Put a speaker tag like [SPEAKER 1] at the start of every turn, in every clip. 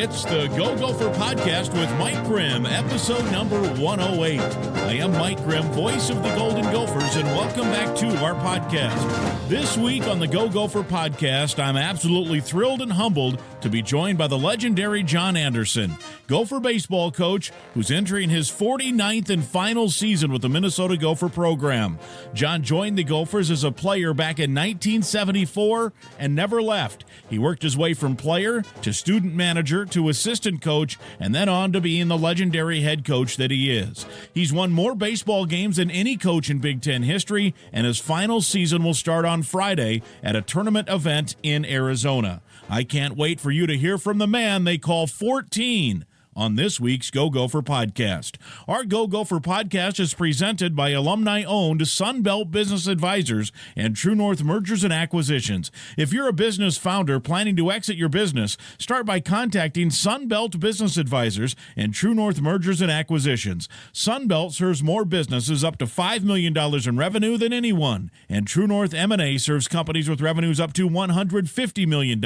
[SPEAKER 1] It's the Go Gopher Podcast with Mike Grimm, episode number 108. I am Mike Grimm, voice of the Golden Gophers, and welcome back to our podcast. This week on the Go Gopher Podcast, I'm absolutely thrilled and humbled to be joined by the legendary John Anderson, Gopher baseball coach who's entering his 49th and final season with the Minnesota Gopher program. John joined the Gophers as a player back in 1974 and never left. He worked his way from player to student manager to assistant coach and then on to being the legendary head coach that he is. He's won more baseball games than any coach in Big Ten history, and his final season will start on Friday at a tournament event in Arizona. I can't wait for you to hear from the man they call 14 on this week's Go Gopher Podcast. Our Go Gopher Podcast is presented by alumni-owned Sunbelt Business Advisors and True North Mergers and Acquisitions. If you're a business founder planning to exit your business, start by contacting Sunbelt Business Advisors and True North Mergers and Acquisitions. Sunbelt serves more businesses up to $5 million in revenue than anyone, and True North M&A serves companies with revenues up to $150 million.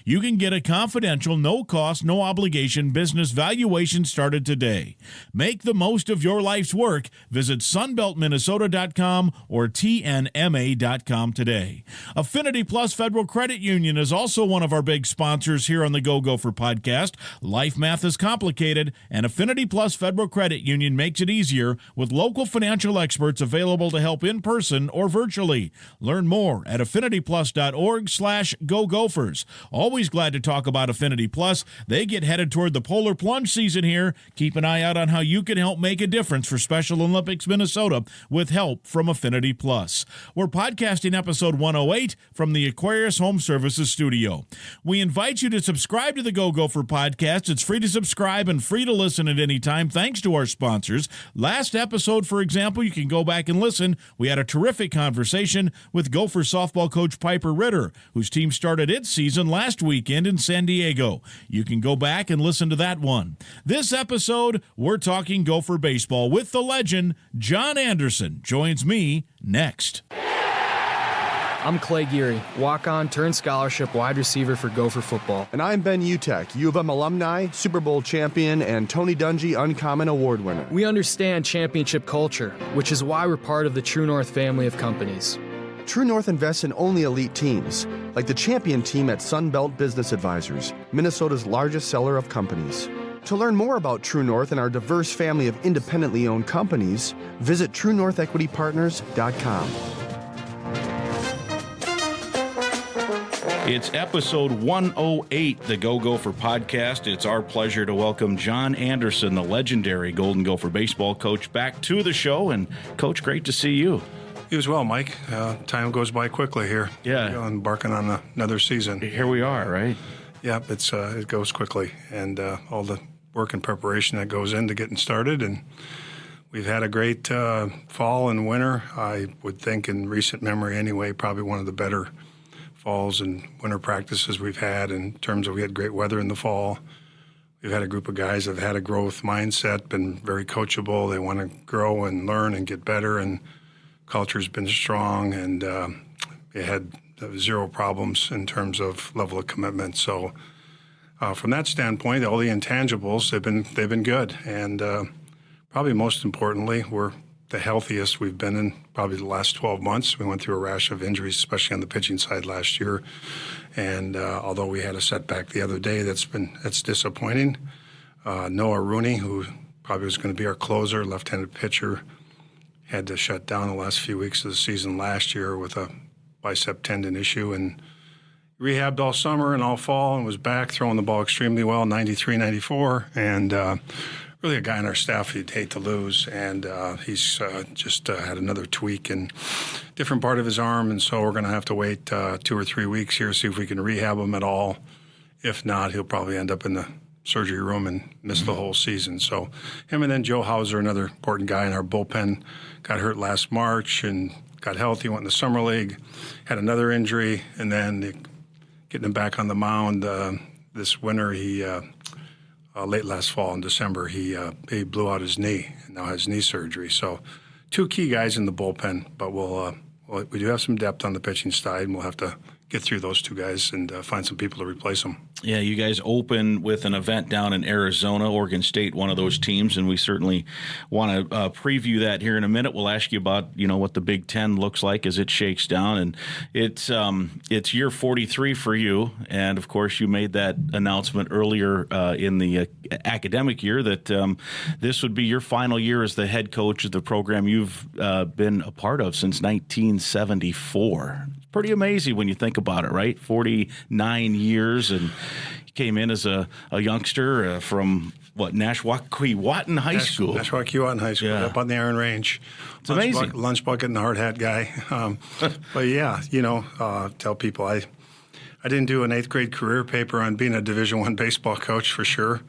[SPEAKER 1] You can get a confidential, no-cost, no-obligation business valuation started today. Make the most of your life's work. Visit sunbeltminnesota.com or tnma.com today. Affinity Plus Federal Credit Union is also one of our big sponsors here on the Go Gopher Podcast. Life math is complicated, and Affinity Plus Federal Credit Union makes it easier with local financial experts available to help in person or virtually. Learn more at affinityplus.org/GoGophers. Always glad to talk about Affinity Plus. They get headed toward the polar plunge season here. Keep an eye out on how you can help make a difference for Special Olympics Minnesota with help from Affinity Plus. We're podcasting episode 108 from the Aquarius Home Services studio. We invite you to subscribe to the Go Gopher Podcast. It's free to subscribe and free to listen at any time thanks to our sponsors. Last episode, for example, you can go back and listen. We had a terrific conversation with Gopher softball coach Piper Ritter, whose team started its season last weekend in San Diego. You can go back and listen to that one. This episode, we're talking Gopher baseball with the legend John Anderson. Joins me next.
[SPEAKER 2] I'm Clay Geary, walk-on turned scholarship wide receiver for Gopher football.
[SPEAKER 3] And I'm Ben Utek, U of M alumni, Super Bowl champion, and Tony Dungy Uncommon Award winner.
[SPEAKER 2] We understand championship culture, which is why we're part of the True North family of companies.
[SPEAKER 3] True North invests in only elite teams, like the champion team at Sunbelt Business Advisors, Minnesota's largest seller of companies. To learn more about True North and our diverse family of independently owned companies, visit TrueNorthEquityPartners.com.
[SPEAKER 1] It's episode 108, the Go Gopher Podcast. It's our pleasure to welcome John Anderson, the legendary Golden Gopher baseball coach, back to the show. And, Coach, great to see you.
[SPEAKER 4] You as well, Mike. Time goes by quickly here.
[SPEAKER 1] Yeah.
[SPEAKER 4] Embarking on another season.
[SPEAKER 1] Here we are, right?
[SPEAKER 4] Yeah, it goes quickly. And all the work and preparation that goes into getting started. And we've had a great fall and winter. I would think in recent memory anyway, probably one of the better falls and winter practices we've had in terms of we had great weather in the fall. We've had a group of guys that have had a growth mindset, been very coachable. They want to grow and learn and get better, and culture's been strong, and they had zero problems in terms of level of commitment. So from that standpoint, all the intangibles, they've been good. And probably most importantly, we're the healthiest we've been in probably the last 12 months. We went through a rash of injuries, especially on the pitching side last year. And although we had a setback the other day, that's disappointing. Noah Rooney, who probably was going to be our closer, left-handed pitcher, had to shut down the last few weeks of the season last year with a bicep tendon issue, and rehabbed all summer and all fall and was back throwing the ball extremely well, 93, 94, and really a guy on our staff you'd hate to lose. And he's just had another tweak in different part of his arm, and so we're going to have to wait 2 or 3 weeks here, see if we can rehab him at all. If not, he'll probably end up in the surgery room and miss the whole season. So him, and then Joe Hauser, another important guy in our bullpen, got hurt last March and got healthy, went in the summer league, had another injury, and then getting him back on the mound this winter, he late last fall in December, he blew out his knee and now has knee surgery. So 2 key guys in the bullpen, but we do have some depth on the pitching side, and we'll have to get through those 2 guys and find some people to replace them.
[SPEAKER 1] Yeah, you guys open with an event down in Arizona, Oregon State, one of those teams, and we certainly want to preview that here in a minute. We'll ask you about, what the Big Ten looks like as it shakes down, and it's year 43 for you, and of course you made that announcement earlier in the academic year that this would be your final year as the head coach of the program you've been a part of since 1974. Pretty amazing when you think about it, right? 49 years, and you came in as a youngster from, Nashwauk-Keewatin High School.
[SPEAKER 4] Nashwauk-Keewatin High School, up on the Iron Range.
[SPEAKER 1] It's amazing.
[SPEAKER 4] Lunch bucket and the hard hat guy. But yeah, tell people I didn't do an 8th grade career paper on being a Division I baseball coach for sure.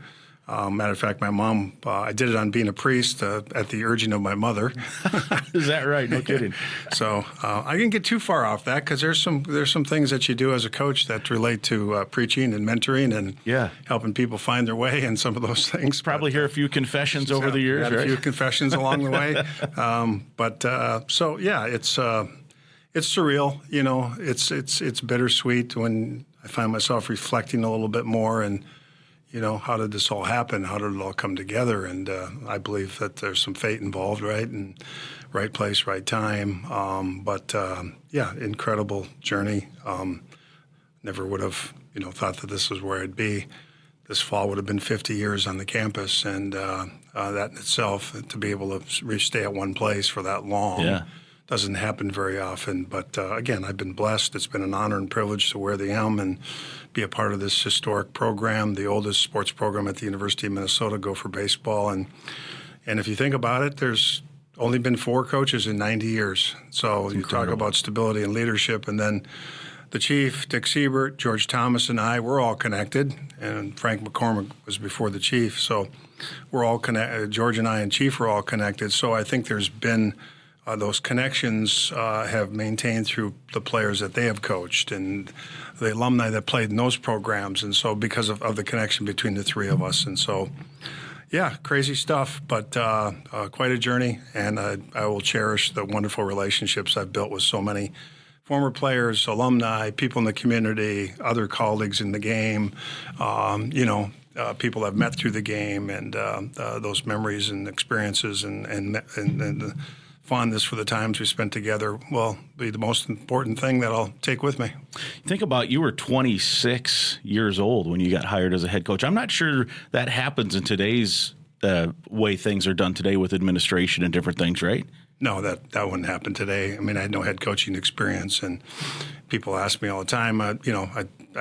[SPEAKER 4] Matter of fact, my mom, I did it on being a priest at the urging of my mother.
[SPEAKER 1] Is that right? No kidding.
[SPEAKER 4] So I didn't get too far off that because there's some things that you do as a coach that relate to preaching and mentoring and helping people find their way and some of those things.
[SPEAKER 1] Probably hear a few confessions over the years,
[SPEAKER 4] had
[SPEAKER 1] right?
[SPEAKER 4] A few confessions along the way. It's surreal. It's bittersweet when I find myself reflecting a little bit more and. How did this all happen? How did it all come together? And I believe that there's some fate involved, right? And right place, right time. Incredible journey. Never would have, thought that this was where I'd be. This fall would have been 50 years on the campus, and that in itself, to be able to stay at one place for that long doesn't happen very often. But again, I've been blessed. It's been an honor and privilege to wear the M and be a part of this historic program, the oldest sports program at the University of Minnesota, Gopher Baseball. And if you think about it, there's only been 4 coaches in 90 years. So you talk about stability and leadership. And then the chief, Dick Siebert, George Thomas, and I, we're all connected. And Frank McCormick was before the chief. So we're all connected. George and I and Chief are all connected. So I think there's been those connections have maintained through the players that they have coached and the alumni that played in those programs. And so because of the connection between the 3 of us. And so, crazy stuff, but quite a journey. And I will cherish the wonderful relationships I've built with so many former players, alumni, people in the community, other colleagues in the game, people I've met through the game, and those memories and experiences and the fondness for the times we spent together will be the most important thing that I'll take with me.
[SPEAKER 1] Think about, you were 26 years old when you got hired as a head coach. I'm not sure that happens in today's way things are done today with administration and different things, right?
[SPEAKER 4] No, that wouldn't happen today. I mean, I had no head coaching experience, and people ask me all the time. I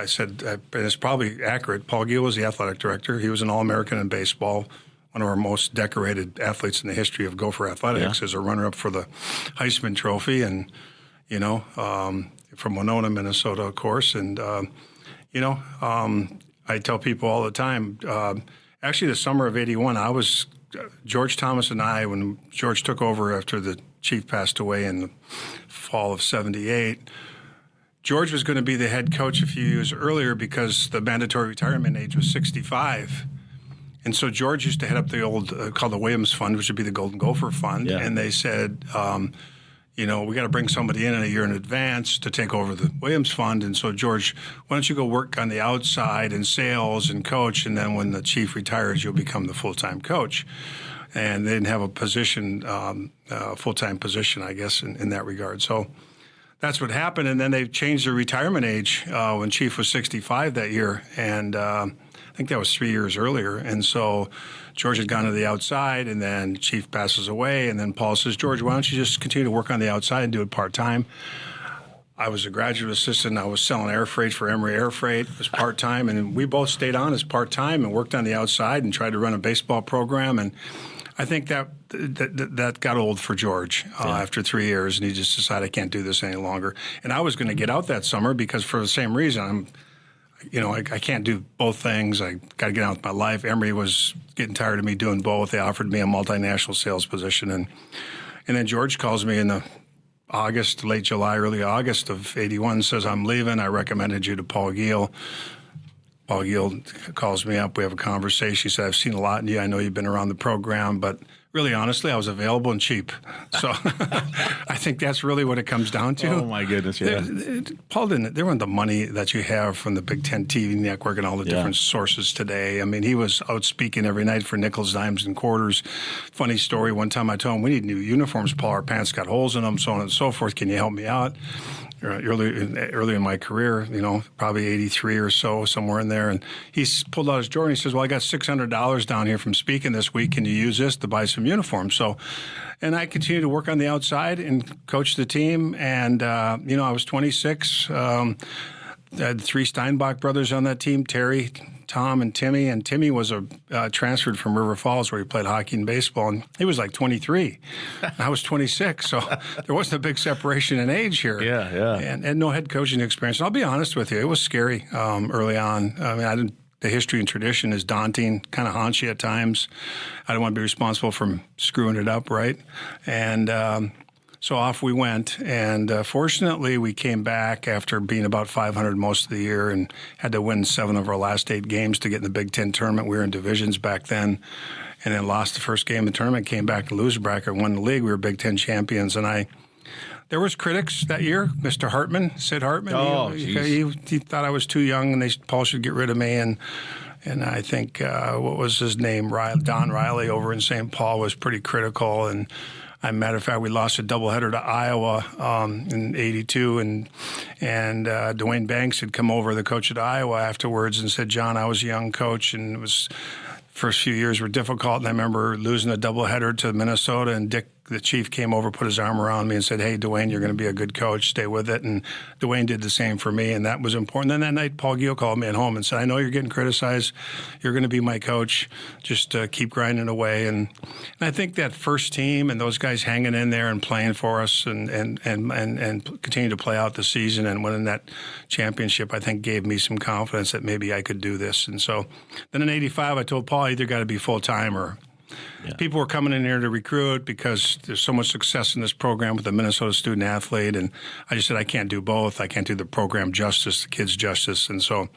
[SPEAKER 4] said, and it's probably accurate, Paul Giel was the athletic director. He was an All-American in baseball, one of our most decorated athletes in the history of Gopher athletics, as a runner-up for the Heisman Trophy, and from Winona, Minnesota, of course. And I tell people all the time. Actually, the summer of '81, George Thomas and I, when George took over after the chief passed away in the fall of '78. George was going to be the head coach a few years earlier because the mandatory retirement age was 65. And so George used to head up the old, called the Williams Fund, which would be the Golden Gopher Fund. Yeah. And they said, we got to bring somebody in a year in advance to take over the Williams Fund. And so, George, why don't you go work on the outside in sales and coach, and then when the chief retires, you'll become the full-time coach. And they didn't have a position, full-time position, I guess, in that regard. So that's what happened. And then they changed the retirement age when Chief was 65 that year. And I think that was 3 years earlier. And so George had gone to the outside, and then Chief passes away. And then Paul says, George, why don't you just continue to work on the outside and do it part-time? I was a graduate assistant. I was selling air freight for Emory Air Freight. It was part-time. And we both stayed on as part-time and worked on the outside and tried to run a baseball program. And I think that got old for George after 3 years, and he just decided, I can't do this any longer. And I was going to get out that summer because for the same reason, I can't do both things. I got to get on with my life. Emory was getting tired of me doing both. They offered me a multinational sales position. And then George calls me in the late July, early August of '81, says, I'm leaving. I recommended you to Paul Giel. Paul Giel calls me up. We have a conversation. He said, I've seen a lot in you. I know you've been around the program, but really honestly, I was available and cheap. So I think that's really what it comes down to.
[SPEAKER 1] Oh, my goodness, yeah.
[SPEAKER 4] Paul there wasn't the money that you have from the Big Ten TV network and all the different sources today. I mean, he was out speaking every night for nickels, dimes, and quarters. Funny story, one time I told him, we need new uniforms, Paul. Our pants got holes in them, so on and so forth. Can you help me out? Early in my career, probably 83 or so, somewhere in there. And he's pulled out his drawer and he says, well, I got $600 down here from speaking this week. Can you use this to buy some uniforms? So, and I continued to work on the outside and coach the team. And, I was 26. I had 3 Steinbach brothers on that team, Terry, Tom, and Timmy. And Timmy was transferred from River Falls where he played hockey and baseball. And he was like 23. I was 26. So there wasn't a big separation in age here.
[SPEAKER 1] Yeah.
[SPEAKER 4] And no head coaching experience. And I'll be honest with you, it was scary early on. I mean, the history and tradition is daunting, kind of haunchy at times. I don't want to be responsible for screwing it up, right? And so off we went, and fortunately we came back after being about 500 most of the year and had to win 7 of our last 8 games to get in the Big Ten tournament. We were in divisions back then, and then lost the first game of the tournament, came back to loser bracket, won the league. We were Big Ten champions, and there was critics that year. Mr. Hartman, Sid Hartman, he thought I was too young, and Paul should get rid of me, and I think, what was his name, Don Riley over in St. Paul was pretty critical, and as a matter of fact, we lost a doubleheader to Iowa in '82, and Dwayne Banks had come over, the coach at Iowa, afterwards, and said, "John, I was a young coach, and it was first few years were difficult, and I remember losing a doubleheader to Minnesota, and Dick, the chief, came over, put his arm around me and said, hey, Dwayne, you're going to be a good coach. Stay with it. And Dwayne did the same for me, and that was important. Then that night, Paul Gill called me at home and said, I know you're getting criticized. You're going to be my coach. Just keep grinding away. And I think that first team and those guys hanging in there and playing for us and continue to play out the season and winning that championship, I think gave me some confidence that maybe I could do this. And so then in '85, I told Paul, either got to be full-time or people were coming in here to recruit because there's so much success in this program with the Minnesota student athlete. And I just said, I can't do both. I can't do the program justice, the kids justice. And so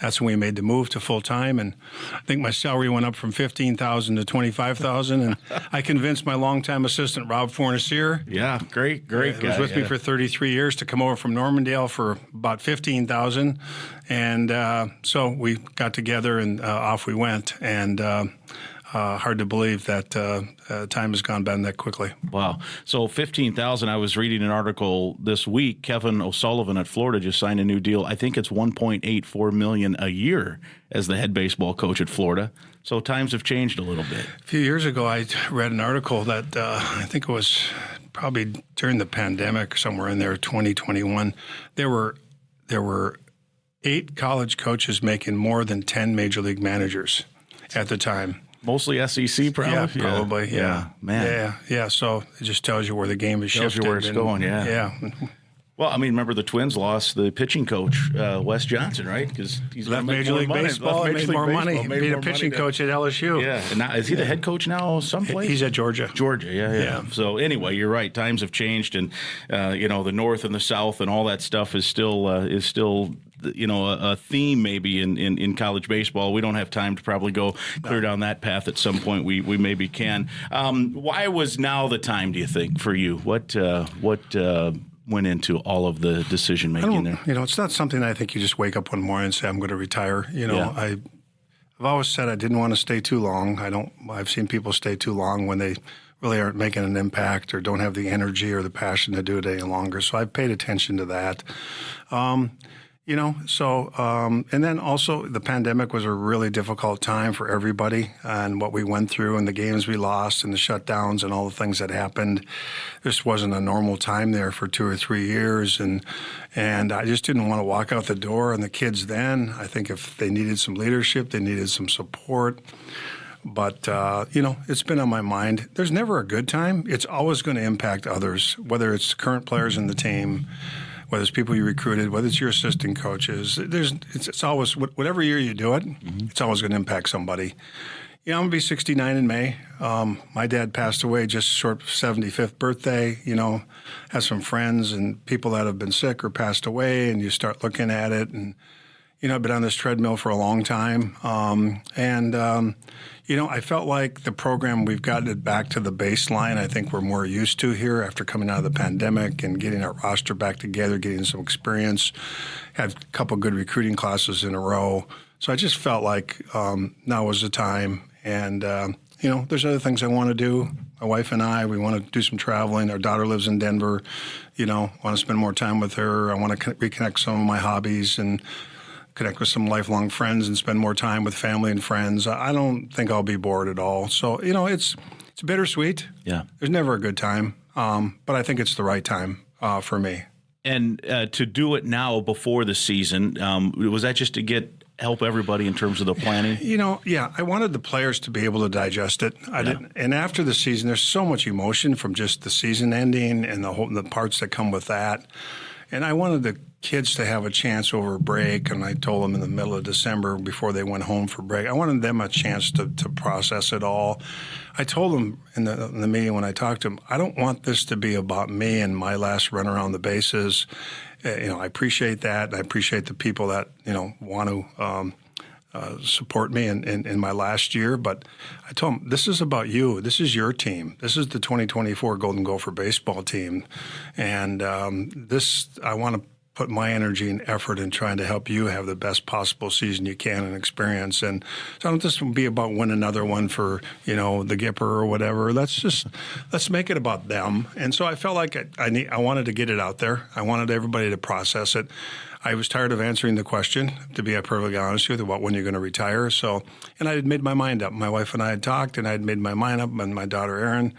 [SPEAKER 4] that's when we made the move to full-time. And I think my salary went up from $15,000 to $25,000. And I convinced my longtime assistant, Rob Fornacier.
[SPEAKER 1] Yeah, great guy.
[SPEAKER 4] He was with me for 33 years to come over from Normandale for about $15,000. And so we got together and off we went. And hard to believe that time has gone by that quickly.
[SPEAKER 1] Wow. So $15,000, I was reading an article this week. Kevin O'Sullivan at Florida just signed a new deal. I think it's $1.84 million a year as the head baseball coach at Florida. So times have changed a little bit.
[SPEAKER 4] A few years ago, I read an article that I think it was probably during the pandemic, somewhere in there, 2021. There were 8 college coaches making more than 10 major league managers at the time.
[SPEAKER 1] Mostly SEC, probably?
[SPEAKER 4] Yeah, probably, yeah.
[SPEAKER 1] Man.
[SPEAKER 4] Yeah, so it just tells you where the game is shifted.
[SPEAKER 1] Tells you where it's going,
[SPEAKER 4] Yeah.
[SPEAKER 1] Well, I mean, remember the Twins lost the pitching coach, Wes Johnson, right? Because he's
[SPEAKER 4] left Major League Baseball and made more money. Made a pitching coach at LSU.
[SPEAKER 1] Yeah, and now, is he the head coach now someplace?
[SPEAKER 4] He's at Georgia.
[SPEAKER 1] Yeah. So anyway, you're right. Times have changed, and the North and the South and all that stuff is still a theme maybe in college baseball. We don't have time to probably go clear down that path at some point. We maybe can. Why was now the time, do you think, for you? What went into all of the decision making there?
[SPEAKER 4] It's not something I think you just wake up one morning and say, I'm going to retire. I've always said I didn't want to stay too long. I've seen people stay too long when they really aren't making an impact or don't have the energy or the passion to do it any longer. So I've paid attention to that. And then also the pandemic was a really difficult time for everybody, and what we went through and the games we lost and the shutdowns and all the things that happened. This wasn't a normal time there for 2 or 3 years, and I just didn't want to walk out the door. And the kids then, I think if they needed some leadership, they needed some support. But, it's been on my mind. There's never a good time. It's always going to impact others, whether it's current players in the team, whether it's people you recruited, whether it's your assistant coaches. It's always, whatever year you do it, it's always going to impact somebody. I'm going to be 69 in May. My dad passed away just short of 75th birthday. Have some friends and people that have been sick or passed away, and you start looking at it, and I've been on this treadmill for a long time. I felt like the program, we've gotten it back to the baseline I think we're more used to here after coming out of the pandemic and getting our roster back together, getting some experience, had a couple good recruiting classes in a row. So I just felt like now was the time. And, there's other things I want to do. My wife and I, we want to do some traveling. Our daughter lives in Denver, want to spend more time with her. I want to reconnect some of my hobbies and connect with some lifelong friends and spend more time with family and friends. I don't think I'll be bored at all. So, it's bittersweet.
[SPEAKER 1] Yeah.
[SPEAKER 4] There's never a good time, but I think it's the right time for me.
[SPEAKER 1] And to do it now before the season, was that just to help everybody in terms of the planning?
[SPEAKER 4] I wanted the players to be able to digest it. I didn't. And after the season, there's so much emotion from just the season ending and the parts that come with that. And I wanted the kids to have a chance over break, and I told them in the middle of December before they went home for break, I wanted them a chance to process it all. I told them in the meeting when I talked to them, I don't want this to be about me and my last run around the bases. I appreciate that, and I appreciate the people that, want to support me in my last year. But I told them, this is about you. This is your team. This is the 2024 Golden Gopher baseball team. And I want to put my energy and effort in trying to help you have the best possible season you can and experience. And so I don't just be about win another one for, the Gipper or whatever. Let's make it about them. And so I felt like I wanted to get it out there. I wanted everybody to process it. I was tired of answering the question, to be perfectly honest with you, about when you're going to retire. And I had made my mind up. My wife and I had talked, and I had made my mind up, and my daughter, Erin,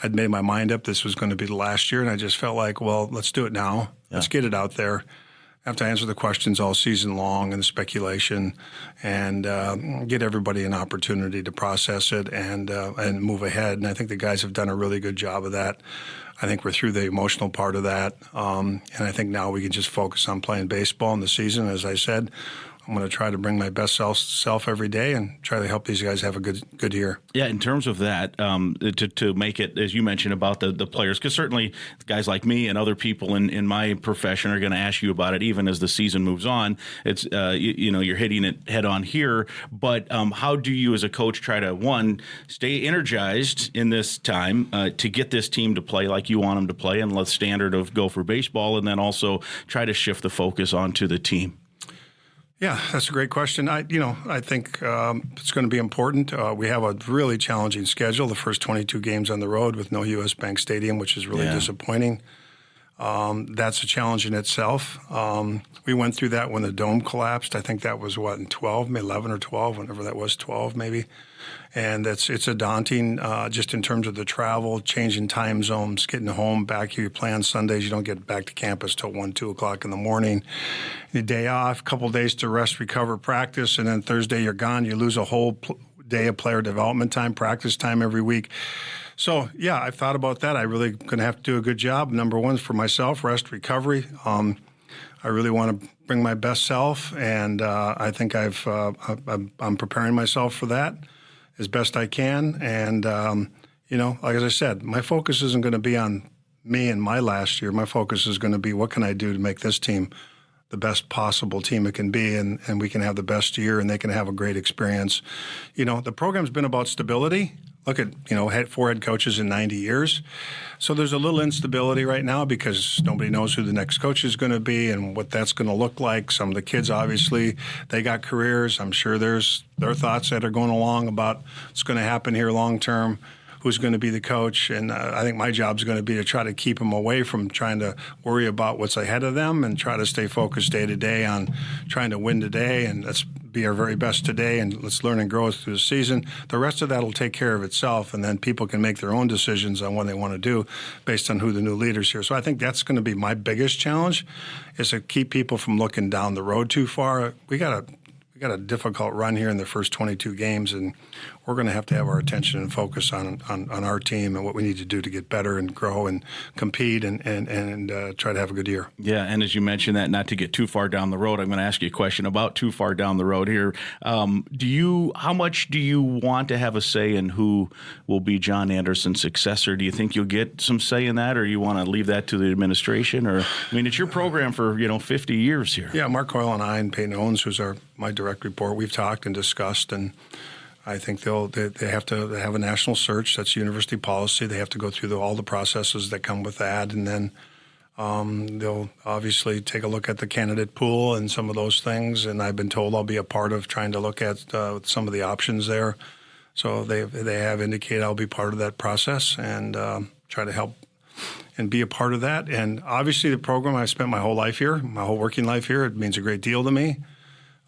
[SPEAKER 4] I'd made my mind up this was going to be the last year, and I just felt like, well, let's do it now. Yeah. Let's get it out there. I have to answer the questions all season long and the speculation, and get everybody an opportunity to process it and move ahead. And I think the guys have done a really good job of that. I think we're through the emotional part of that, and I think now we can just focus on playing baseball in the season. As I said, I'm going to try to bring my best self every day and try to help these guys have a good year. Yeah, in terms of that, to make it, as you mentioned, about the players, because certainly guys like me and other people in my profession are going to ask you about it even as the season moves on. It's you're hitting it head on here, but how do you as a coach try to, one, stay energized in this time to get this team to play like you want them to play and the standard of Gopher baseball, and then also try to shift the focus onto the team? Yeah, that's a great question. I think it's going to be important. We have a really challenging schedule, the first 22 games on the road with no U.S. Bank Stadium, which is really disappointing. That's a challenge in itself. We went through that when the dome collapsed. I think that was, in 12, 11 or 12, whenever that was, 12 maybe. And it's a daunting, just in terms of the travel, changing time zones, getting home back here. You play on Sundays. You don't get back to campus till 1, 2 o'clock in the morning. The day off, a couple days to rest, recover, practice, and then Thursday you're gone. You lose a whole day of player development time, practice time every week. So, yeah, I've thought about that. I really going to have to do a good job. Number one is for myself, rest, recovery. I really want to bring my best self, and I think I'm preparing myself for that as best I can. And, like as I said, my focus isn't going to be on me and my last year. My focus is going to be what can I do to make this team the best possible team it can be, and we can have the best year, and they can have a great experience. The program's been about stability. Look at, 4 head coaches in 90 years. So there's a little instability right now because nobody knows who the next coach is going to be and what that's going to look like. Some of the kids, obviously, they got careers. I'm sure there's their thoughts that are going along about what's going to happen here long term, who's going to be the coach. And I think my job is going to be to try to keep them away from trying to worry about what's ahead of them and try to stay focused day to day on trying to win today, and let's be our very best today, and let's learn and grow through the season. The rest of that will take care of itself, and then people can make their own decisions on what they want to do based on who the new leaders here. So I think that's going to be my biggest challenge, is to keep people from looking down the road too far. We got a difficult run here in the first 22 games, and we're going to have our attention and focus on our team and what we need to do to get better and grow and compete and try to have a good year.
[SPEAKER 1] Yeah, and as you mentioned that, not to get too far down the road, I'm going to ask you a question about too far down the road here. How much do you want to have a say in who will be John Anderson's successor? Do you think you'll get some say in that, or you want to leave that to the administration? Or I mean, it's your program for 50 years here.
[SPEAKER 4] Yeah, Mark Coyle and I and Peyton Owens, who's my direct report, we've talked and discussed, and I think they have to have a national search. That's university policy. They have to go through all the processes that come with that, and then they'll obviously take a look at the candidate pool and some of those things. And I've been told I'll be a part of trying to look at some of the options there. So they have indicated I'll be part of that process and try to help and be a part of that. And obviously the program, I spent my whole life here, my whole working life here. It means a great deal to me.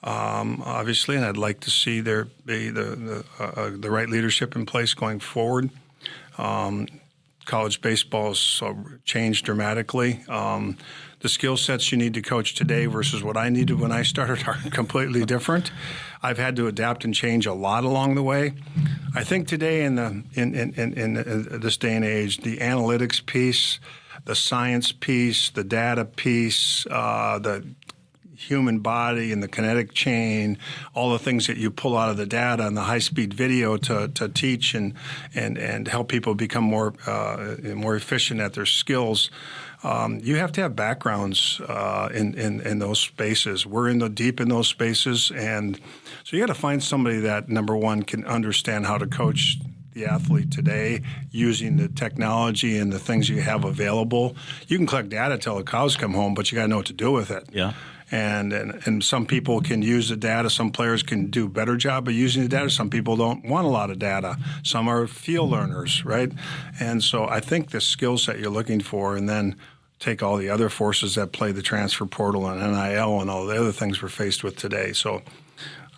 [SPEAKER 4] Obviously, and I'd like to see there be the right leadership in place going forward. College baseball's changed dramatically. The skill sets you need to coach today versus what I needed when I started are completely different. I've had to adapt and change a lot along the way. I think today in this day and age, the analytics piece, the science piece, the data piece, the human body and the kinetic chain, all the things that you pull out of the data and the high-speed video to teach and help people become more efficient at their skills. You have to have backgrounds in those spaces. We're deep in those spaces, and so you got to find somebody that, number one, can understand how to coach the athlete today using the technology and the things you have available. You can collect data till the cows come home, but you got to know what to do with it.
[SPEAKER 1] Yeah.
[SPEAKER 4] And some people can use the data. Some players can do a better job of using the data. Some people don't want a lot of data. Some are field learners, right? And so I think the skill set you're looking for, and then take all the other forces that play, the transfer portal and NIL and all the other things we're faced with today. So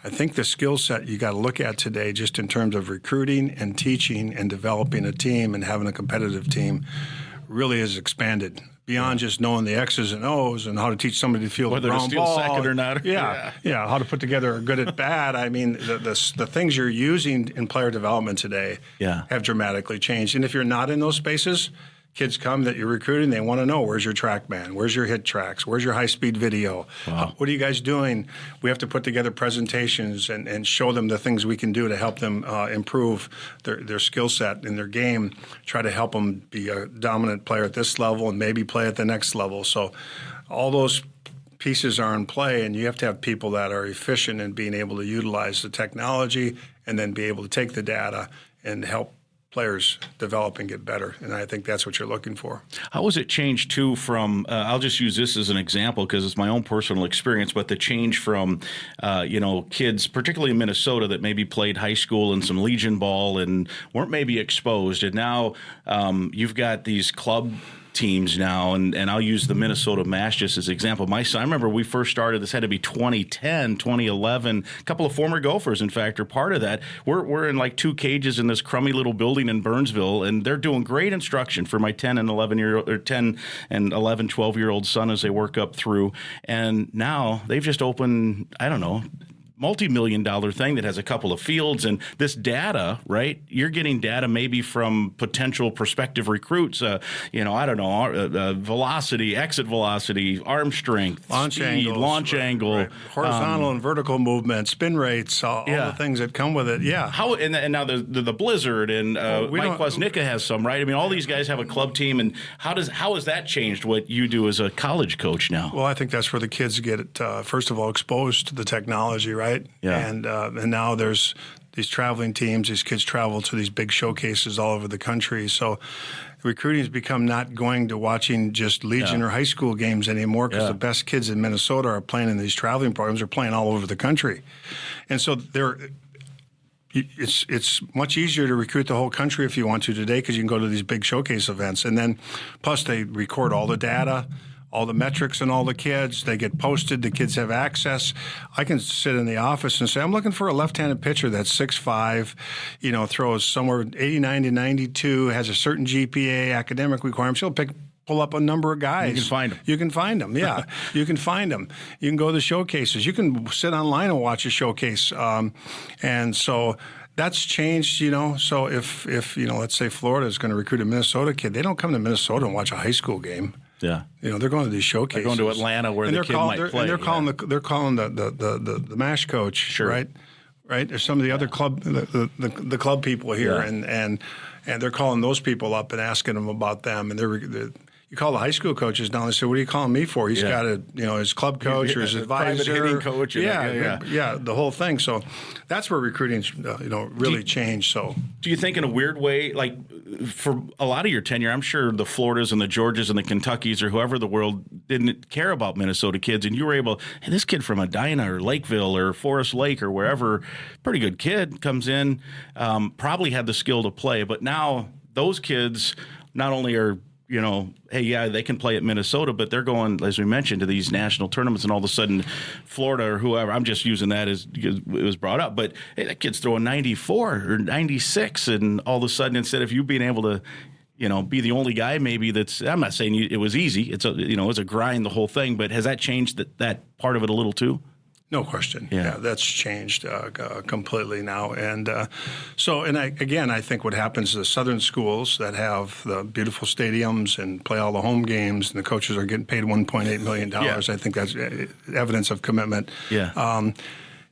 [SPEAKER 4] I think the skill set you got to look at today, just in terms of recruiting and teaching and developing a team and having a competitive team, really has expanded beyond just knowing the X's and O's and how to teach somebody to field
[SPEAKER 1] whether
[SPEAKER 4] the
[SPEAKER 1] to
[SPEAKER 4] ground
[SPEAKER 1] steal
[SPEAKER 4] ball.
[SPEAKER 1] second or not.
[SPEAKER 4] Yeah, how to put together a good at bat. I mean, the things you're using in player development today have dramatically changed. And if you're not in those spaces, kids come that you're recruiting, they want to know, where's your track man? Where's your hit tracks? Where's your high-speed video?
[SPEAKER 1] Wow.
[SPEAKER 4] What are you guys doing? We have to put together presentations and show them the things we can do to help them improve their skill set in their game, try to help them be a dominant player at this level and maybe play at the next level. So all those pieces are in play, and you have to have people that are efficient in being able to utilize the technology and then be able to take the data and help players develop and get better, and I think that's what you're looking for.
[SPEAKER 1] How has it changed, too, from I'll just use this as an example because it's my own personal experience, but the change from, kids, particularly in Minnesota, that maybe played high school and some Legion ball and weren't maybe exposed, and now you've got these club teams now, and I'll use the Minnesota Mash just as an example. My son, I remember we first started, this had to be 2010, 2011. A couple of former Gophers, in fact, are part of that. We're in like 2 cages in this crummy little building in Burnsville, and they're doing great instruction for my 10 and 11, 12-year-old son as they work up through. And now they've just opened, I don't know, multi-million-dollar thing that has a couple of fields, and this data, right? You're getting data maybe from potential prospective recruits. Velocity, exit velocity, arm strength,
[SPEAKER 4] launch
[SPEAKER 1] speed,
[SPEAKER 4] angles,
[SPEAKER 1] launch angle,
[SPEAKER 4] right. Horizontal and vertical movement, spin rates, all the things that come with it. Yeah.
[SPEAKER 1] How and now the Blizzard and Mike Kwasnicka has some, right? I mean, all these guys have a club team, and how has that changed what you do as a college coach now?
[SPEAKER 4] Well, I think that's where the kids get first of all exposed to the technology, right?
[SPEAKER 1] Yeah.
[SPEAKER 4] And now there's these traveling teams. These kids travel to these big showcases all over the country. So recruiting has become not going to watching just Legion or high school games anymore, because the best kids in Minnesota are playing in these traveling programs. Are playing all over the country. And so it's much easier to recruit the whole country if you want to today, because you can go to these big showcase events. And then plus they record all the data, all the metrics and all the kids. They get posted. The kids have access. I can sit in the office and say, I'm looking for a left-handed pitcher that's 6'5", throws somewhere 89 to 92, has a certain GPA, academic requirements. He'll pull up a number of guys.
[SPEAKER 1] You can find them.
[SPEAKER 4] You can find them, yeah. You can find them. You can go to the showcases. You can sit online and watch a showcase. And so that's changed, So if let's say Florida is going to recruit a Minnesota kid, they don't come to Minnesota and watch a high school game.
[SPEAKER 1] Yeah,
[SPEAKER 4] they're going to these showcases.
[SPEAKER 1] They're going to Atlanta where the kid might play.
[SPEAKER 4] And they're calling the MASH coach,
[SPEAKER 1] sure.
[SPEAKER 4] Right. There's some of the other club the club people here, and they're calling those people up and asking them about them, and they're you call the high school coaches down and say, "What are you calling me for?" He's got his club coach or his advisor,
[SPEAKER 1] private hitting coach.
[SPEAKER 4] Yeah, the whole thing. So that's where recruiting's really changed. So
[SPEAKER 1] do you think in a weird way, like for a lot of your tenure, I'm sure the Floridas and the Georgias and the Kentuckys or whoever the world didn't care about Minnesota kids, and you were able, hey, this kid from Edina or Lakeville or Forest Lake or wherever, pretty good kid, comes in, probably had the skill to play, but now those kids not only are hey, yeah, they can play at Minnesota, but they're going, as we mentioned, to these national tournaments, and all of a sudden Florida or whoever, I'm just using that as it was brought up, but hey, that kid's throwing 94 or 96, and all of a sudden, instead of you being able to, be the only guy maybe I'm not saying it was easy. It's it's a grind, the whole thing, but has that changed that part of it a little too?
[SPEAKER 4] No question. Yeah, that's changed completely now. And I think what happens is the southern schools that have the beautiful stadiums and play all the home games, and the coaches are getting paid $1.8 million. I think that's evidence of commitment.
[SPEAKER 1] Yeah.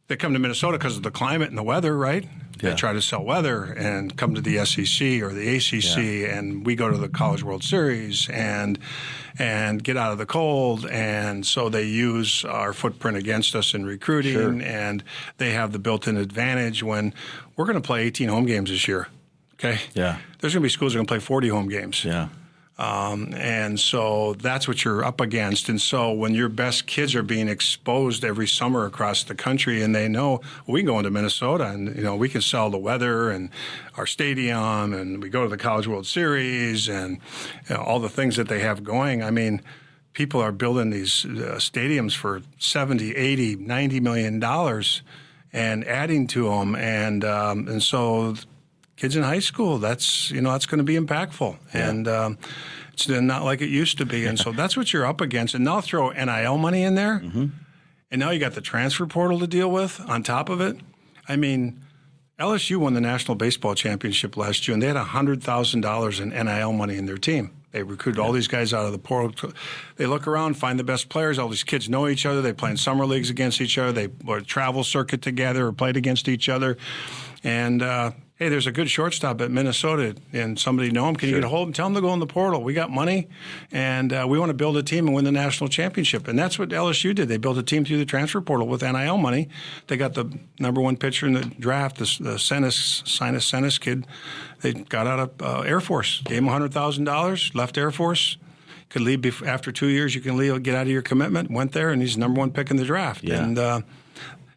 [SPEAKER 4] They come to Minnesota because of the climate and the weather, right? They try to sell weather and come to the SEC or the ACC, and we go to the College World Series and get out of the cold. And so they use our footprint against us in recruiting, and they have the built-in advantage when we're going to play 18 home games this year. Okay?
[SPEAKER 1] Yeah.
[SPEAKER 4] There's going to be schools that are going to play 40 home games.
[SPEAKER 1] Yeah.
[SPEAKER 4] And so that's what you're up against. And so when your best kids are being exposed every summer across the country, and they know, we can go into Minnesota and, we can sell the weather and our stadium, and we go to the College World Series and all the things that they have going. I mean, people are building these stadiums for $70, $80, $90 million and adding to them. And so kids in high school, that's going to be impactful. Yeah. And it's not like it used to be. And so that's what you're up against. And now throw NIL money in there. Mm-hmm. And now you got the transfer portal to deal with on top of it. I mean, LSU won the National Baseball Championship last year, and they had $100,000 in NIL money in their team. They recruited all these guys out of the portal. They look around, find the best players. All these kids know each other. They play in summer leagues against each other. They travel circuit together or played against each other. And hey, there's a good shortstop at Minnesota, and somebody know him. Can you get a hold of him? Tell him to go in the portal. We got money, and we want to build a team and win the national championship. And that's what LSU did. They built a team through the transfer portal with NIL money. They got the number one pitcher in the draft, the Sinus kid. They got out of Air Force, gave him $100,000, left Air Force. Could leave after 2 years. You can leave, get out of your commitment. Went there, and he's the number one pick in the draft. Yeah. And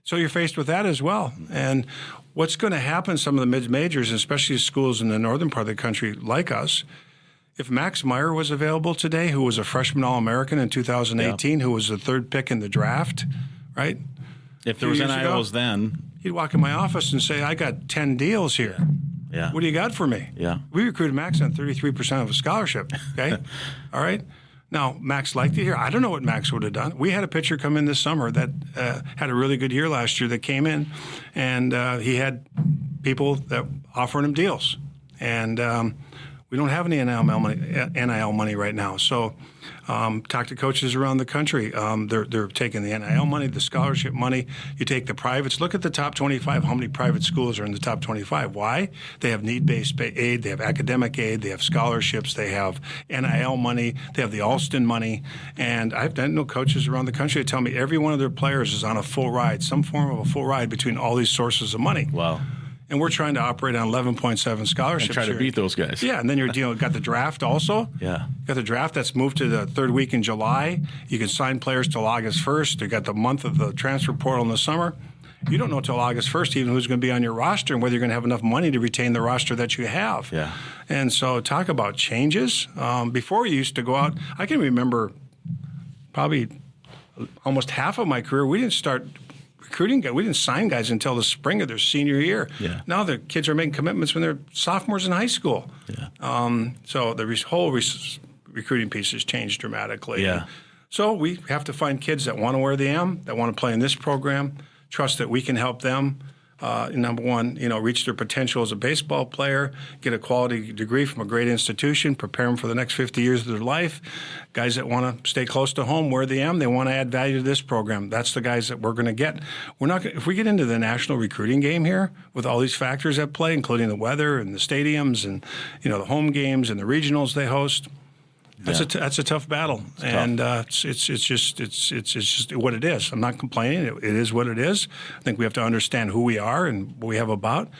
[SPEAKER 4] so you're faced with that as well. And what's going to happen, some of the mid-majors, especially schools in the northern part of the country like us, if Max Meyer was available today, who was a freshman All-American in 2018, who was the third pick in the draft, right?
[SPEAKER 1] If there was NILs then.
[SPEAKER 4] He'd walk in my office and say, I got 10 deals here.
[SPEAKER 1] Yeah.
[SPEAKER 4] What do you got for me?
[SPEAKER 1] Yeah.
[SPEAKER 4] We recruited Max on 33% of a scholarship, okay? All right? Now, Max liked it here. I don't know what Max would have done. We had a pitcher come in this summer that had a really good year last year that came in, and he had people that offering him deals. And we don't have any NIL money right now. So talk to coaches around the country. They're taking the NIL money, the scholarship money. You take the privates. Look at the top 25. How many private schools are in the top 25? Why? They have need-based aid. They have academic aid. They have scholarships. They have NIL money. They have the Alston money. And I've known coaches around the country that tell me every one of their players is on a full ride, some form of a full ride between all these sources of money.
[SPEAKER 1] Wow.
[SPEAKER 4] And we're trying to operate on 11.7 scholarships.
[SPEAKER 1] And try to beat those guys.
[SPEAKER 4] Yeah, and then you're got the draft also.
[SPEAKER 1] Yeah.
[SPEAKER 4] Got the draft that's moved to the third week in July. You can sign players till August 1st. You got the month of the transfer portal in the summer. You don't know till August 1st even who's going to be on your roster and whether you're going to have enough money to retain the roster that you have.
[SPEAKER 1] Yeah.
[SPEAKER 4] And so talk about changes. Before we used to go out, I can remember probably almost half of my career, we didn't start recruiting guys. We didn't sign guys until the spring of their senior year.
[SPEAKER 1] Yeah.
[SPEAKER 4] Now the kids are making commitments when they're sophomores in high school.
[SPEAKER 1] Yeah.
[SPEAKER 4] So the whole recruiting piece has changed dramatically.
[SPEAKER 1] Yeah.
[SPEAKER 4] So we have to find kids that want to wear the M, that want to play in this program, trust that we can help them number one, reach their potential as a baseball player, get a quality degree from a great institution, prepare them for the next 50 years of their life. Guys that want to stay close to home where they am, they want to add value to this program. That's the guys that we're going to get. We're not. If we get into the national recruiting game here with all these factors at play, including the weather and the stadiums and the home games and the regionals they host. That's a tough battle, it's just what it is. I'm not complaining. It is what it is. I think we have to understand who we are and what we have about.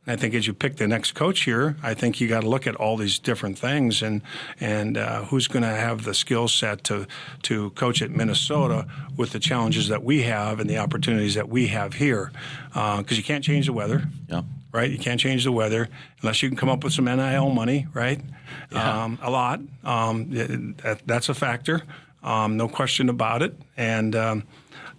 [SPEAKER 4] And I think as you pick the next coach here, I think you got to look at all these different things and who's going to have the skill set to coach at Minnesota with the challenges that we have and the opportunities that we have here, because you can't change the weather. Yeah. Right? You can't change the weather unless you can come up with some NIL money, right? Yeah. A lot. That's a factor. No question about it. And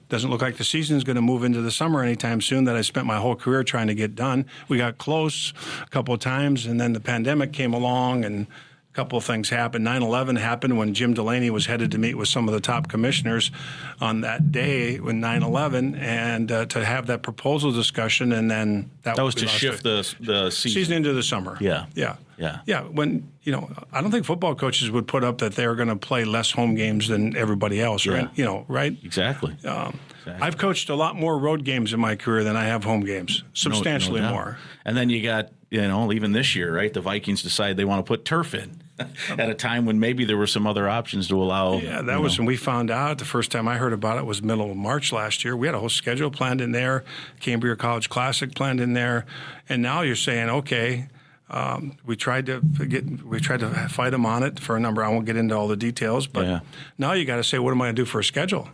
[SPEAKER 4] doesn't look like the season is going to move into the summer anytime soon that I spent my whole career trying to get done. We got close a couple of times, and then the pandemic came along, and a couple of things happened. 9/11 happened when Jim Delaney was headed to meet with some of the top commissioners on that day when 9/11, and to have that proposal discussion, and then that
[SPEAKER 1] was to shift the
[SPEAKER 4] season into the summer. Yeah. When I don't think football coaches would put up that they're going to play less home games than everybody else, right? Right?
[SPEAKER 1] Exactly.
[SPEAKER 4] I've coached a lot more road games in my career than I have home games, substantially more.
[SPEAKER 1] And then you got, even this year, right? The Vikings decided they want to put turf in at a time when maybe there were some other options to allow.
[SPEAKER 4] Yeah, that was when we found out. The first time I heard about it was middle of March last year. We had a whole schedule planned in there, Cambria College Classic planned in there, and now you're saying, okay. We tried to fight them on it for a number. I won't get into all the details, but now you got to say, what am I going to do for a schedule?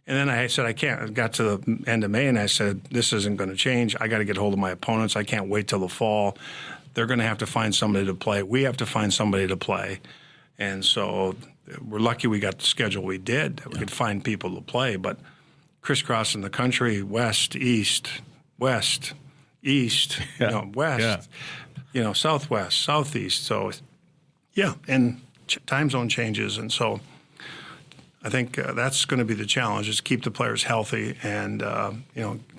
[SPEAKER 4] And then I said, I can't. I got to the end of May, and I said, this isn't going to change. I got to get hold of my opponents. I can't wait till the fall. They're going to have to find somebody to play. We have to find somebody to play. And so we're lucky we got the schedule we did. We could find people to play, but crisscrossing the country, west, east, west, southwest, southeast. So, and time zone changes. And so I think that's going to be the challenge, is keep the players healthy and,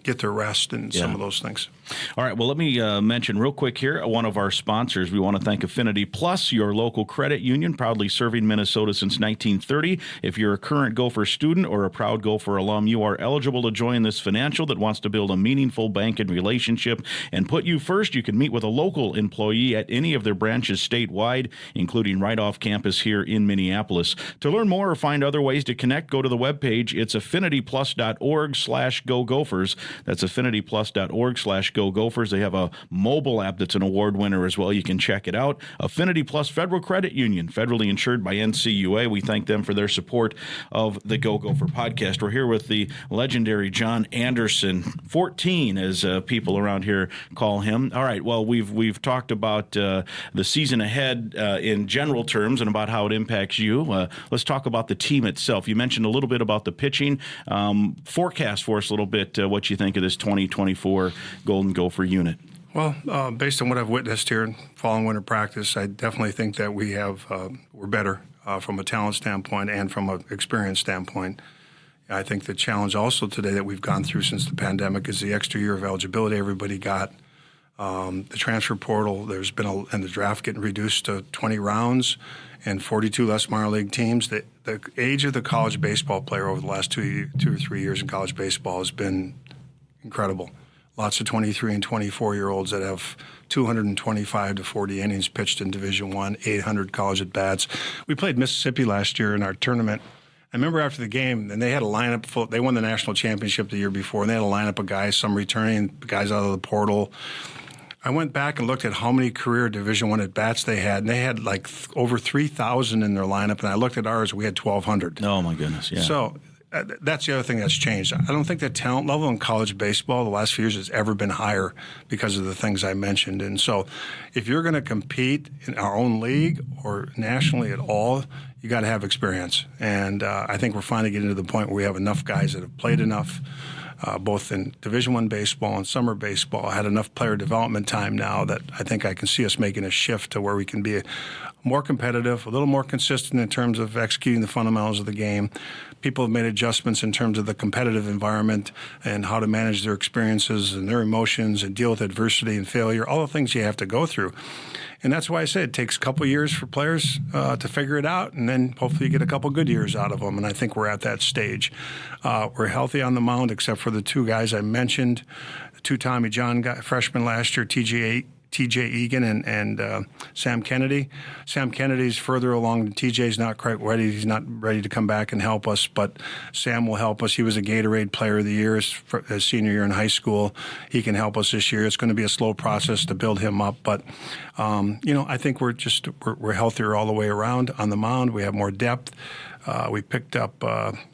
[SPEAKER 4] get their rest and some of those things.
[SPEAKER 1] All right, well, let me mention real quick here one of our sponsors. We want to thank Affinity Plus, your local credit union, proudly serving Minnesota since 1930. If you're a current Gopher student or a proud Gopher alum, you are eligible to join this financial that wants to build a meaningful banking relationship and put you first. You can meet with a local employee at any of their branches statewide, including right off campus here in Minneapolis. To learn more or find other ways to connect, go to the webpage. It's affinityplus.org/Go Gophers. That's affinityplus.org/Go Gophers. They have a mobile app that's an award winner as well. You can check it out. Affinity Plus Federal Credit Union, federally insured by NCUA. We thank them for their support of the Go Gopher podcast. We're here with the legendary John Anderson, 14 as people around here call him. All right, well, we've talked about the season ahead in general terms and about how it impacts you. Let's talk about the team itself. You mentioned a little bit about the pitching. Forecast for us a little bit what you think of this 2024 Golden Gopher unit.
[SPEAKER 4] Well, based on what I've witnessed here in fall and winter practice, I definitely think that we're better from a talent standpoint and from an experience standpoint. I think the challenge also today that we've gone through since the pandemic is the extra year of eligibility everybody got. The transfer portal, and the draft getting reduced to 20 rounds and 42 less minor league teams. The age of the college baseball player over the last two or 3 years in college baseball has been incredible. Lots of 23 and 24-year-olds that have 225 to 40 innings pitched in Division I, 800 college at-bats. We played Mississippi last year in our tournament. I remember after the game, and they had a lineup full. They won the national championship the year before, and they had a lineup of guys, some returning, guys out of the portal. I went back and looked at how many career Division I at-bats they had, and they had like over 3,000 in their lineup, and I looked at ours, we had 1,200.
[SPEAKER 1] Oh, my goodness, yeah.
[SPEAKER 4] So that's the other thing that's changed. I don't think the talent level in college baseball the last few years has ever been higher because of the things I mentioned. And so if you're going to compete in our own league or nationally at all, you got to have experience. And I think we're finally getting to the point where we have enough guys that have played enough, both in Division I baseball and summer baseball, had enough player development time now that I think I can see us making a shift to where we can be more competitive, a little more consistent in terms of executing the fundamentals of the game. People have made adjustments in terms of the competitive environment and how to manage their experiences and their emotions and deal with adversity and failure, all the things you have to go through. And that's why I say it takes a couple years for players to figure it out, and then hopefully you get a couple good years out of them. And I think we're at that stage. We're healthy on the mound, except for the two guys I mentioned, the two Tommy John freshmen last year, TJ Egan and Sam Kennedy. Sam Kennedy's further along. TJ's not quite ready. He's not ready to come back and help us, but Sam will help us. He was a Gatorade Player of the Year his senior year in high school. He can help us this year. It's going to be a slow process to build him up, but I think we're healthier all the way around on the mound. We have more depth. We picked up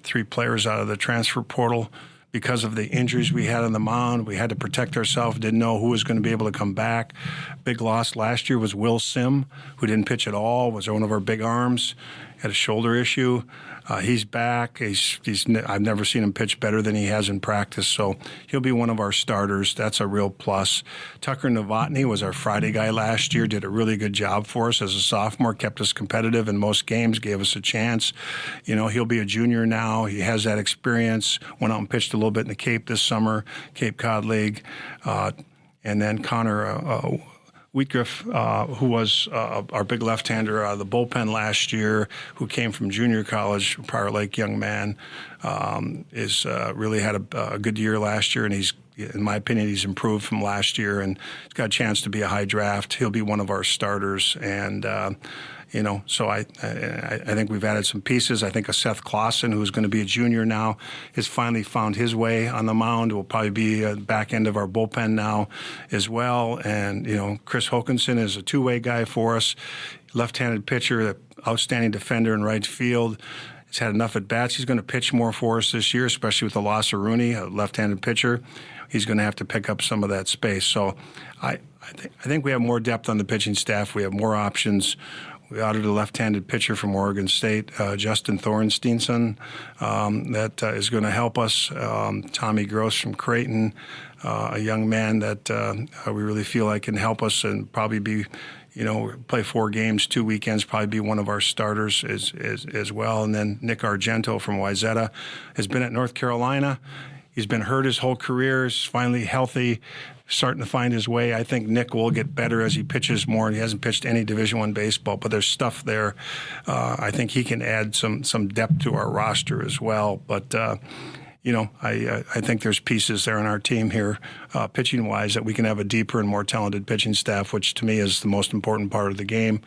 [SPEAKER 4] 3 players out of the transfer portal. Because of the injuries we had on the mound, we had to protect ourselves, didn't know who was going to be able to come back. Big loss last year was Will Sim, who didn't pitch at all, was one of our big arms, had a shoulder issue. He's back. I've never seen him pitch better than he has in practice, so he'll be one of our starters. That's a real plus. Tucker Novotny was our Friday guy last year, did a really good job for us as a sophomore, kept us competitive in most games, gave us a chance. He'll be a junior now. He has that experience, went out and pitched a little bit in the Cape this summer, Cape Cod League. And then Connor Wheatgriff, who was our big left-hander out of the bullpen last year, who came from junior college, Prior Lake young man, is really had a good year last year, and in my opinion, he's improved from last year, and he's got a chance to be a high draft. He'll be one of our starters, and so I think we've added some pieces. I think a Seth Clausen, who's going to be a junior now, has finally found his way on the mound. Will probably be a back end of our bullpen now as well. And, Chris Hokinson is a two-way guy for us, left-handed pitcher, outstanding defender in right field. He's had enough at-bats. He's going to pitch more for us this year, especially with the loss of Rooney, a left-handed pitcher. He's going to have to pick up some of that space. So I think we have more depth on the pitching staff. We have more options. We added a left-handed pitcher from Oregon State, Justin Thornsteinson, that is going to help us. Tommy Gross from Creighton, a young man that we really feel like can help us and probably be, play 4 games, 2 weekends, probably be one of our starters as well. And then Nick Argento from Wayzata has been at North Carolina. He's been hurt his whole career. He's finally healthy, starting to find his way. I think Nick will get better as he pitches more. He hasn't pitched any Division I baseball, but there's stuff there. I think he can add some depth to our roster as well. But I think there's pieces there in our team here, pitching-wise, that we can have a deeper and more talented pitching staff, which to me is the most important part of the game.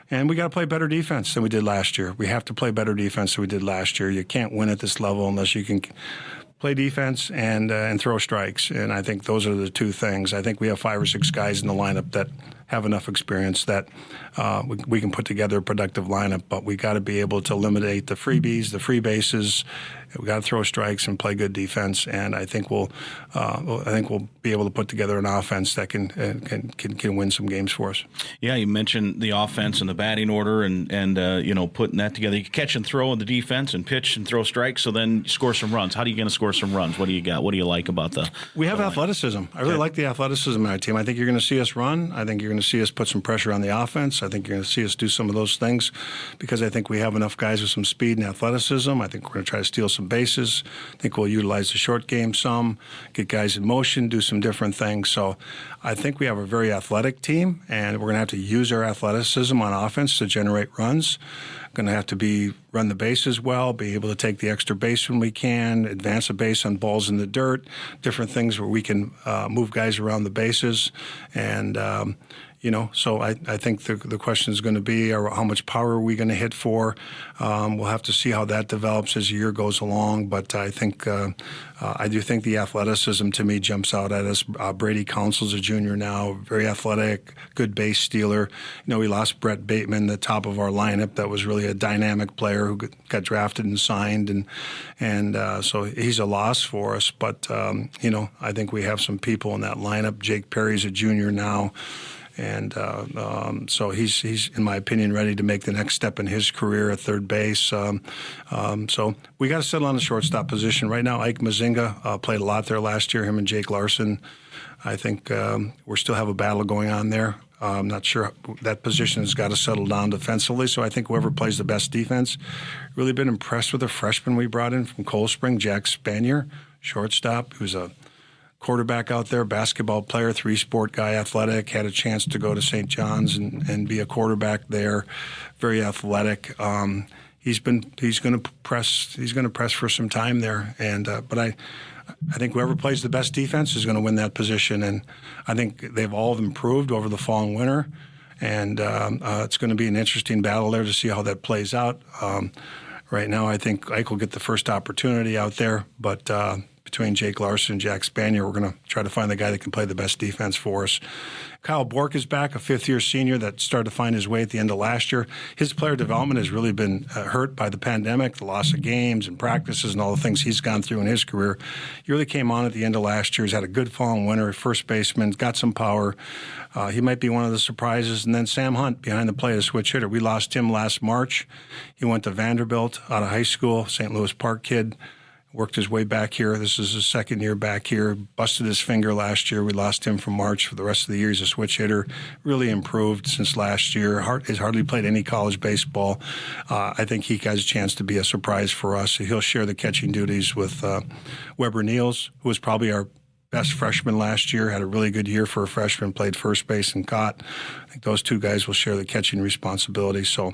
[SPEAKER 4] And we got to play better defense than we did last year. We have to play better defense than we did last year. You can't win at this level unless you can play defense and throw strikes. And I think those are the two things. I think we have 5 or 6 guys in the lineup that have enough experience that we can put together a productive lineup, but we got to be able to eliminate the freebies, the free bases. We got to throw strikes and play good defense, and I think we'll be able to put together an offense that can win some games for us.
[SPEAKER 1] Yeah, you mentioned the offense and the batting order, and putting that together. You can catch and throw on the defense, and pitch and throw strikes, so then score some runs. How are you going to score some runs? What do you got? What do you like about the?
[SPEAKER 4] We have athleticism. I really like the athleticism in our team. I think you're going to see us run. I think you're going to see us put some pressure on the offense. I think you're going to see us do some of those things because I think we have enough guys with some speed and athleticism. I think we're going to try to steal some bases. I think we'll utilize the short game some, get guys in motion, do some different things. So I think we have a very athletic team, and we're going to have to use our athleticism on offense to generate runs. Going to have to run the bases well, be able to take the extra base when we can, advance a base on balls in the dirt, different things where we can move guys around the bases. And, so I think the question is going to be how much power are we going to hit for? We'll have to see how that develops as the year goes along. But I think I do think the athleticism to me jumps out at us. Brady Council's a junior now, very athletic, good base stealer. We lost Brett Bateman, the top of our lineup, that was really a dynamic player who got drafted and signed, and so he's a loss for us. But I think we have some people in that lineup. Jake Perry's a junior now. And so he's, in my opinion, ready to make the next step in his career at third base. So we got to settle on the shortstop position. Right now, Ike Mazinga played a lot there last year, him and Jake Larson. I think we still have a battle going on there. I'm not sure that position has got to settle down defensively. So I think whoever plays the best defense, really been impressed with the freshman we brought in from Cold Spring, Jack Spanier, shortstop, who's a quarterback out there, basketball player, three-sport guy, athletic, had a chance to go to St. John's and be a quarterback there, very athletic. He's going to press for some time there, but I think whoever plays the best defense is going to win that position, and I think they've all improved over the fall and winter, and it's going to be an interesting battle there to see how that plays out. Right now, I think Ike will get the first opportunity out there, but between Jake Larson and Jack Spanier, we're going to try to find the guy that can play the best defense for us. Kyle Bork is back, a fifth-year senior that started to find his way at the end of last year. His player development has really been hurt by the pandemic, the loss of games and practices and all the things he's gone through in his career. He really came on at the end of last year. He's had a good fall and winter, first baseman, got some power. He might be one of the surprises. And then Sam Hunt behind the plate, a switch hitter. We lost him last March. He went to Vanderbilt out of high school, St. Louis Park kid. Worked his way back here. This is his second year back here. Busted his finger last year. We lost him from March. For the rest of the year, he's a switch hitter. Really improved since last year. Has hardly played any college baseball. I think he has a chance to be a surprise for us. He'll share the catching duties with Weber Niels, who was probably our best freshman last year, had a really good year for a freshman, played first base and caught. I think those two guys will share the catching responsibility. So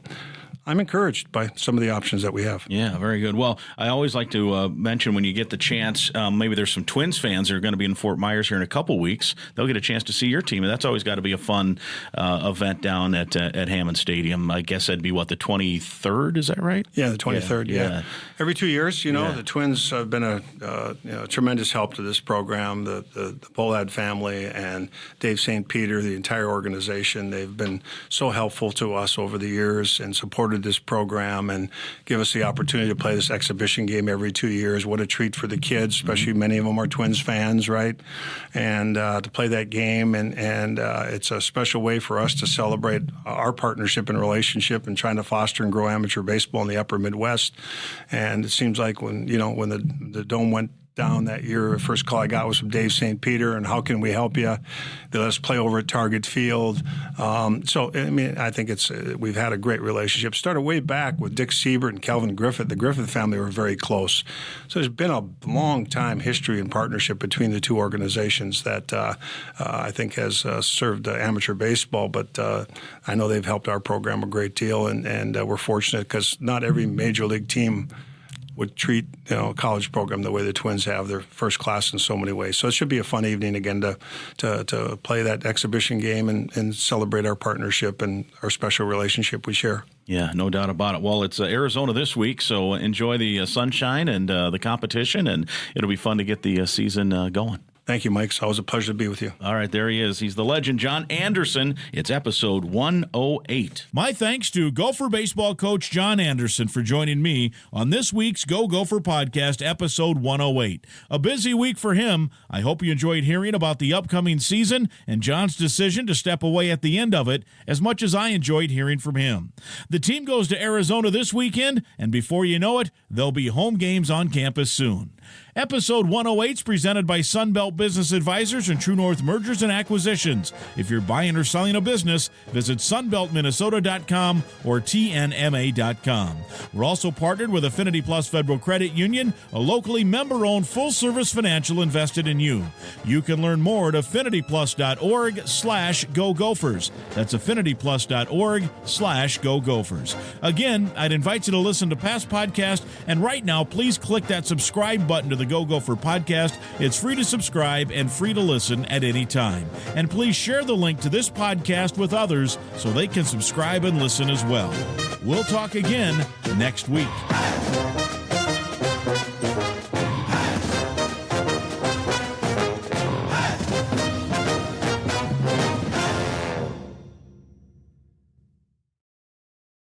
[SPEAKER 4] I'm encouraged by some of the options that we have.
[SPEAKER 1] Yeah, very good. Well, I always like to mention when you get the chance, maybe there's some Twins fans that are going to be in Fort Myers here in a couple weeks. They'll get a chance to see your team, and that's always got to be a fun event down at Hammond Stadium. I guess that'd be, the 23rd? Is that right?
[SPEAKER 4] Yeah, the 23rd, yeah. Every 2 years, the Twins have been a tremendous help to this program, the Pohlad family and Dave St. Peter, the entire organization. They've been so helpful to us over the years and supported this program and give us the opportunity to play this exhibition game every 2 years. What a treat for the kids, especially many of them are Twins fans, right? And to play that game, and it's a special way for us to celebrate our partnership and relationship and trying to foster and grow amateur baseball in the upper Midwest. And it seems like when the Dome went down that year, the first call I got was from Dave St. Peter, and how can we help you? They let us play over at Target Field. I think we've had a great relationship. Started way back with Dick Siebert and Calvin Griffith. The Griffith family were very close. So there's been a long time history and partnership between the two organizations that I think has served amateur baseball, but I know they've helped our program a great deal, and we're fortunate because not every major league team would treat a college program the way the Twins have. They're first class in so many ways. So it should be a fun evening again to play that exhibition game and celebrate our partnership and our special relationship we share.
[SPEAKER 1] Yeah, no doubt about it. Well, it's Arizona this week, so enjoy the sunshine and the competition, and it'll be fun to get the season going.
[SPEAKER 4] Thank you, Mike. It's always a pleasure to be with you.
[SPEAKER 1] All right, there he is. He's the legend, John Anderson. It's episode 108. My thanks to Gopher baseball coach John Anderson for joining me on this week's Go Gopher Podcast, episode 108. A busy week for him. I hope you enjoyed hearing about the upcoming season and John's decision to step away at the end of it as much as I enjoyed hearing from him. The team goes to Arizona this weekend, and before you know it, there'll be home games on campus soon. Episode 108 is presented by Sunbelt Business Advisors and True North Mergers and Acquisitions. If you're buying or selling a business, visit sunbeltminnesota.com or tnma.com. We're also partnered with Affinity Plus Federal Credit Union, a locally member-owned full-service financial invested in you. You can learn more at affinityplus.org/Go Gophers. That's affinityplus.org/Go Gophers. Again, I'd invite you to listen to past podcasts, and right now, please click that subscribe button to the Go Gopher Podcast. It's free to subscribe and free to listen at any time. And please share the link to this podcast with others so they can subscribe and listen as well. We'll talk again next week.